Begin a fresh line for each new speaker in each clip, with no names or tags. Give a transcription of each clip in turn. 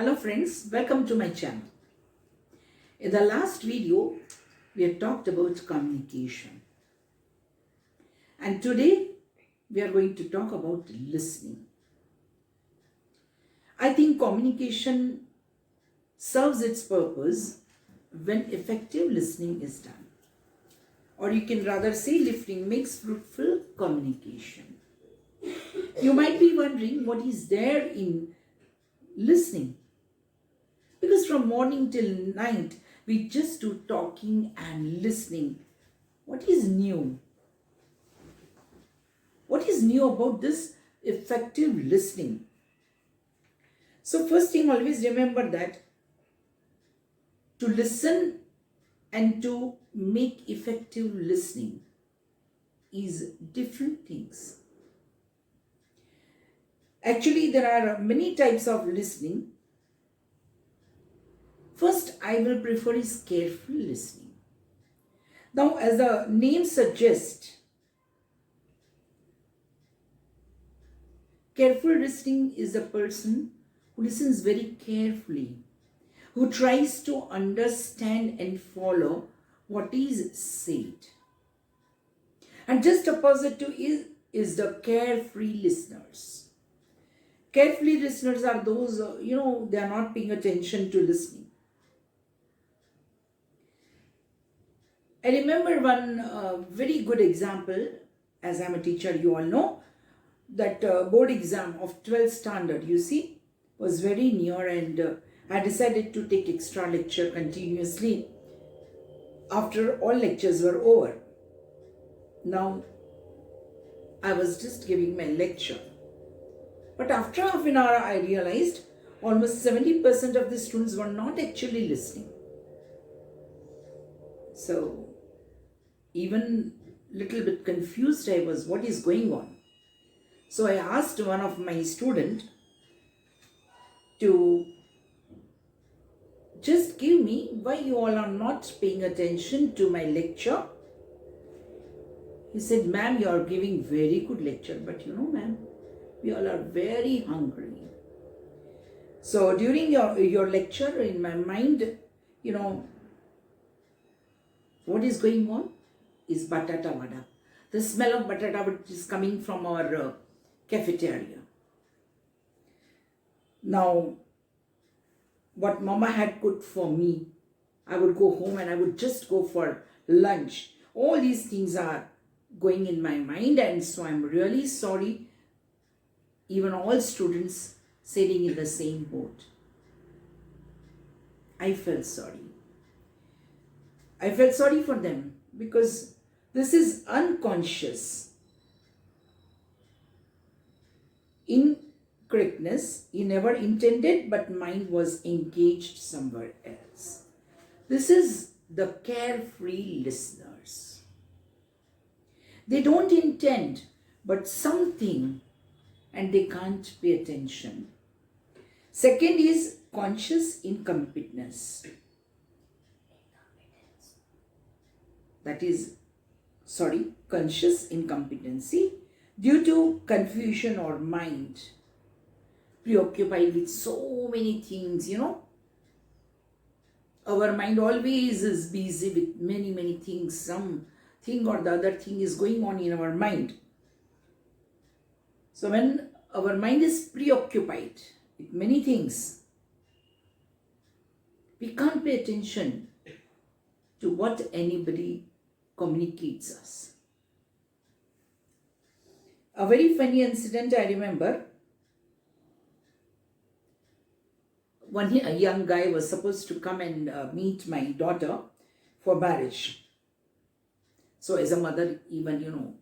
Hello friends, welcome to my channel. In the last video, we had talked about communication. And today, we are going to talk about listening. I think communication serves its purpose when effective listening is done. Or you can rather say listening makes fruitful communication. You might be wondering what is there in listening. Because from morning till night, we just do talking and listening. What is new? What is new about this effective listening? So first thing, always remember that to listen and to make effective listening is different things. Actually, there are many types of listening. First, I will prefer is careful listening. Now, as the name suggests, careful listening is a person who listens very carefully, who tries to understand and follow what is said. And just opposite to is the carefree listeners. Carefree listeners are those, they are not paying attention to listening. I remember one very good example, as I'm a teacher, you all know, that board exam of 12th standard, you see, was very near, and I decided to take extra lecture continuously after all lectures were over. Now, I was just giving my lecture. But after half an hour, I realized almost 70% of the students were not actually listening. So, even little bit confused I was, what is going on? So I asked one of my students to just give me why you all are not paying attention to my lecture. He said, ma'am, you are giving very good lecture, but ma'am, we all are very hungry. So during your lecture, in my mind, what is going on is batata vada. The smell of batata vada is coming from our cafeteria. Now, what mama had cooked for me, I would go home and I would just go for lunch. All these things are going in my mind, and so I'm really sorry. Even all students sitting in the same boat. I felt sorry. I felt sorry for them because this is unconscious. Incorrectness, he never intended, but mind was engaged somewhere else. This is the carefree listeners. They don't intend, but something, and they can't pay attention. Second is conscious incompetence. Conscious incompetency due to confusion or mind preoccupied with so many things, Our mind always is busy with many things. Something or the other thing is going on in our mind. So when our mind is preoccupied with many things, we can't pay attention to what anybody communicates us. A very funny incident I remember. A young guy was supposed to come and meet my daughter for marriage. So as a mother, even,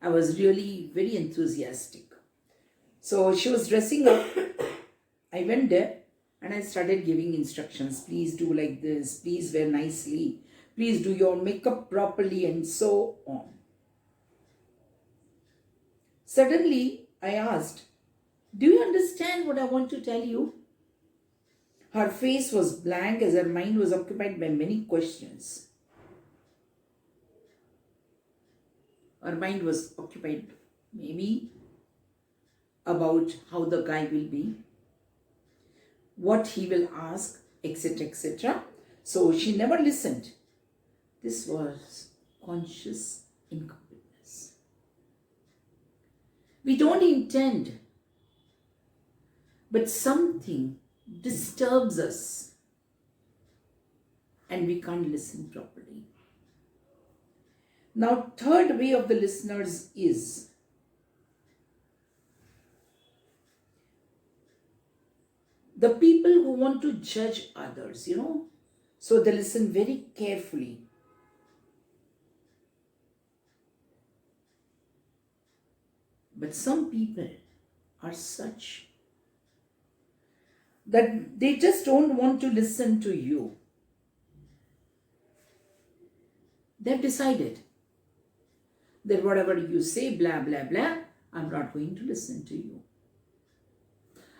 I was really very enthusiastic. So she was dressing up. I went there and I started giving instructions. Please do like this. Please wear nicely. Please do your makeup properly, and so on. Suddenly, I asked, do you understand what I want to tell you? Her face was blank as her mind was occupied by many questions. Her mind was occupied maybe about how the guy will be, what he will ask, etc., etc. So she never listened. This was conscious incompetence. We don't intend, but something disturbs us and we can't listen properly. Now, third way of the listeners is the people who want to judge others, so they listen very carefully. But some people are such that they just don't want to listen to you. They've decided that whatever you say, blah, blah, blah, I'm not going to listen to you.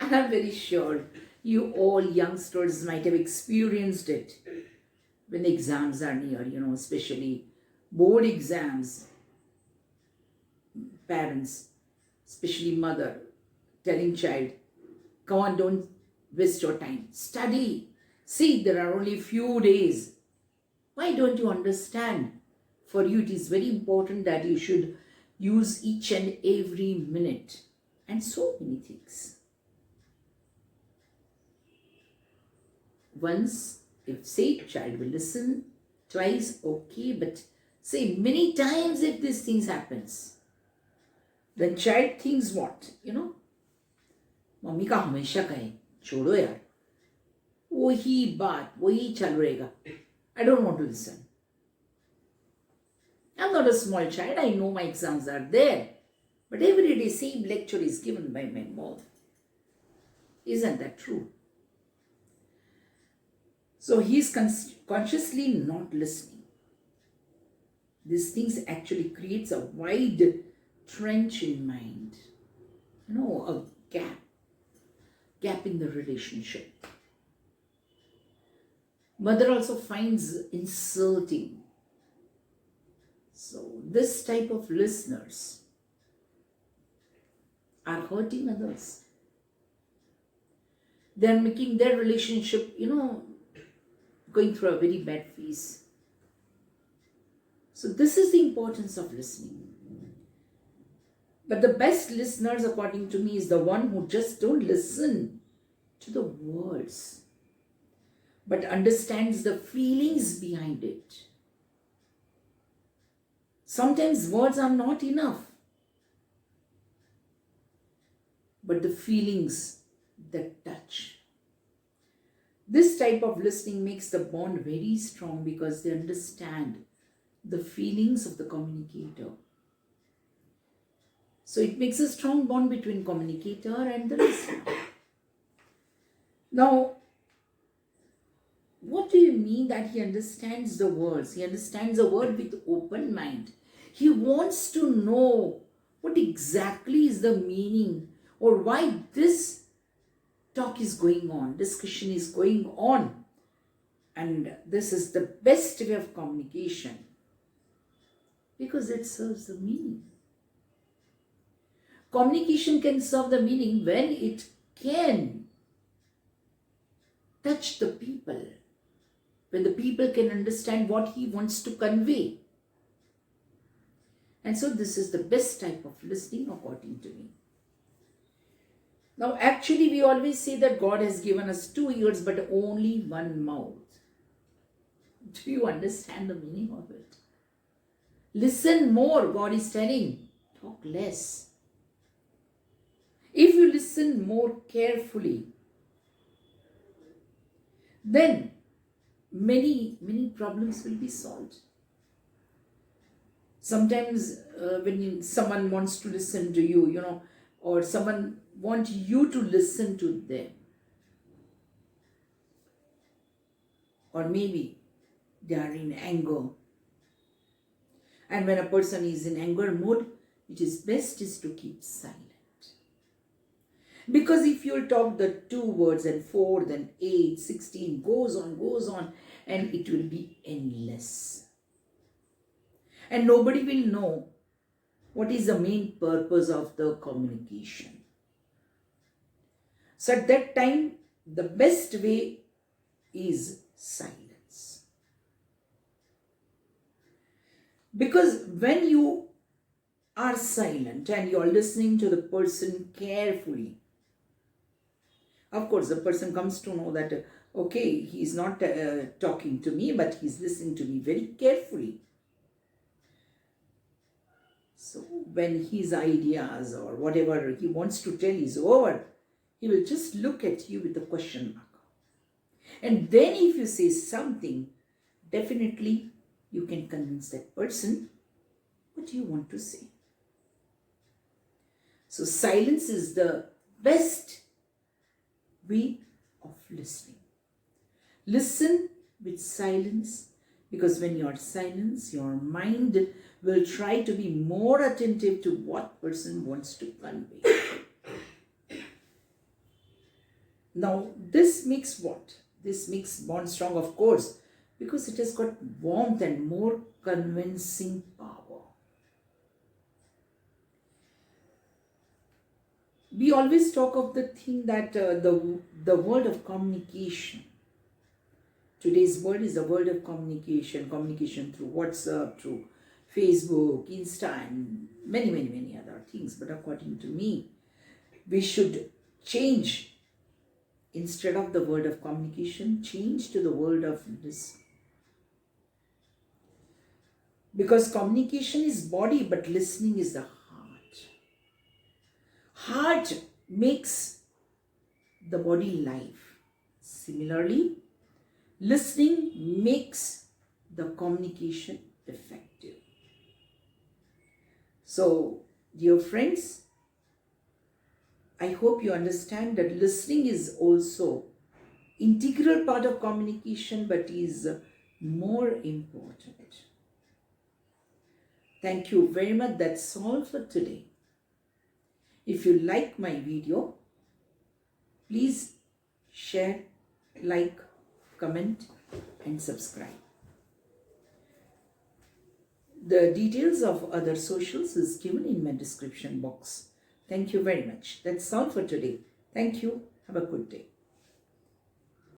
And I'm very sure you all youngsters might have experienced it when exams are near, especially board exams. Parents, especially mother, telling child, come on, don't waste your time. Study. See, there are only few days. Why don't you understand? For you, it is very important that you should use each and every minute. And so many things. Once, if say child will listen, twice, okay, but say many times if these things happens, the child thinks what? Mummy का हमेशा कहे छोड़ो यार वही बात वही चल रहेगा. I don't want to listen. I'm not a small child. I know my exams are there. But every day same lecture is given by my mom. Isn't that true? So he's consciously not listening. These things actually creates a wide trench in mind. A gap in the relationship. Mother also finds insulting. So this type of listeners are hurting others. They're making their relationship, going through a very bad phase. So this is the importance of listening. But the best listeners, according to me, is the one who just don't listen to the words, but understands the feelings behind it. Sometimes words are not enough, but the feelings that touch. This type of listening makes the bond very strong because they understand the feelings of the communicator. So it makes a strong bond between communicator and the listener. Now, what do you mean that he understands the words? He understands the word with open mind. He wants to know what exactly is the meaning or why this talk is going on, discussion is going on. And this is the best way of communication because it serves the meaning. Communication can serve the meaning when it can touch the people, when the people can understand what he wants to convey. And so this is the best type of listening according to me. Now actually we always say that God has given us 2 ears but only 1 mouth. Do you understand the meaning of it? Listen more, God is telling. Talk less. If you listen more carefully, then many problems will be solved. Sometimes when someone wants to listen to you, or someone wants you to listen to them, or maybe they are in anger. And when a person is in anger mode, it is best is to keep silent. Because if you'll talk the 2 words and 4, then 8, 16, goes on, and it will be endless. And nobody will know what is the main purpose of the communication. So at that time, the best way is silence. Because when you are silent and you are listening to the person carefully, of course, the person comes to know that, okay, he's not talking to me, but he's listening to me very carefully. So when his ideas or whatever he wants to tell is over, he will just look at you with a question mark. And then if you say something, definitely you can convince that person what you want to say. So silence is the best way of listening. Listen with silence, because when you are silent, your mind will try to be more attentive to what person wants to convey. Now, this makes what? This makes bond strong, of course, because it has got warmth and more convincing power. We always talk of the thing that the world of communication. Today's world is a world of communication through WhatsApp, through Facebook, Insta, and many other things. But according to me, we should change. Instead of the world of communication, change to the world of listening. Because communication is body, but listening is the heart. Heart makes the body live. Similarly, listening makes the communication effective. So, dear friends, I hope you understand that listening is also integral part of communication, but is more important. Thank you very much. That's all for today. If you like my video, please share, like, comment, and subscribe. The details of other socials is given in my description box. Thank you very much. That's all for today. Thank you. Have a good day.